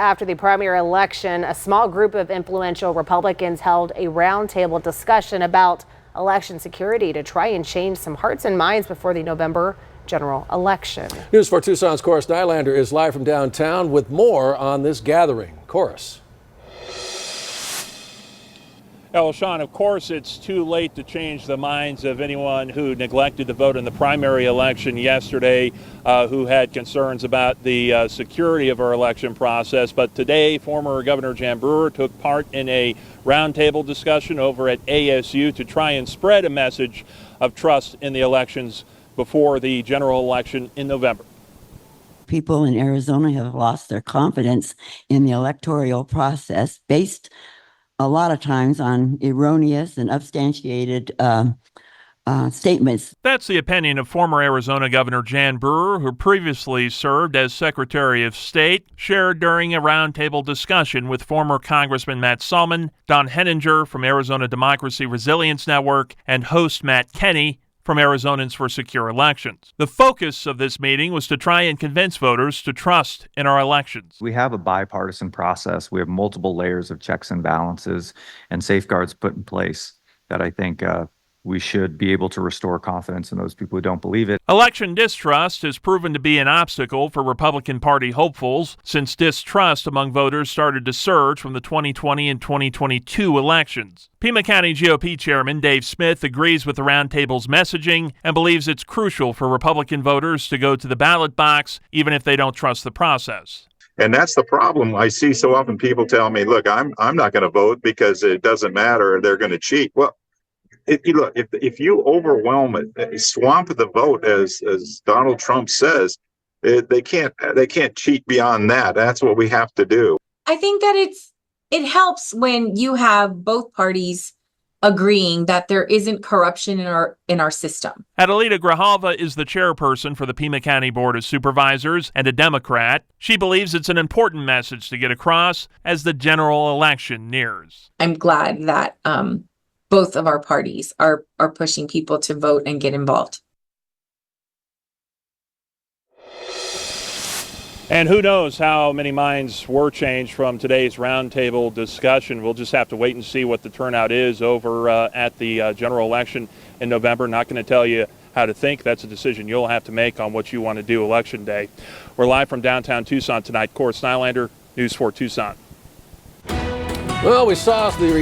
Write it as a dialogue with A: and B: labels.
A: After the primary election, a small group of influential Republicans held a roundtable discussion about election security to try and change some hearts and minds before the November general election.
B: News 4 Tucson's Chorus Nylander is live from downtown with more on this gathering. Chorus.
C: Well, Sean, of course, it's too late to change the minds of anyone who neglected to vote in the primary election yesterday, who had concerns about the security of our election process. But today, former Governor Jan Brewer took part in a roundtable discussion over at ASU to try and spread a message of trust in the elections before the general election in November.
D: People in Arizona have lost their confidence in the electoral process based a lot of times on erroneous and substantiated statements.
C: That's the opinion of former Arizona Governor Jan Brewer, who previously served as Secretary of State, shared during a roundtable discussion with former Congressman Matt Salmon, Don Henninger from Arizona Democracy Resilience Network, and host Matt Kenney from Arizonans for Secure Elections. The focus of this meeting was to try and convince voters to trust in our elections.
E: We have a bipartisan process. We have multiple layers of checks and balances and safeguards put in place that I think we should be able to restore confidence in those people who don't believe it.
C: Election distrust has proven to be an obstacle for Republican Party hopefuls since distrust among voters started to surge from the 2020 and 2022 elections. Pima County GOP Chairman Dave Smith agrees with the roundtable's messaging and believes it's crucial for Republican voters to go to the ballot box even if they don't trust the process.
F: And that's the problem. I see so often people tell me, look, I'm not going to vote because it doesn't matter, or they're going to cheat. Well, if you overwhelm it, swamp the vote, as Donald Trump says, they can't cheat beyond that. That's what we have to do.
G: I think that it helps when you have both parties agreeing that there isn't corruption in our system.
C: Adelita Garza is the chairperson for the Pima County Board of Supervisors and a Democrat. She believes it's an important message to get across as the general election nears.
G: I'm glad that both of our parties are pushing people to vote and get involved.
C: And who knows how many minds were changed from today's roundtable discussion. We'll just have to wait and see what the turnout is over at the general election in November. Not going to tell you how to think. That's a decision you'll have to make on what you want to do Election Day. We're live from downtown Tucson tonight. Chorus Nylander, News 4 Tucson.
B: Well, we saw the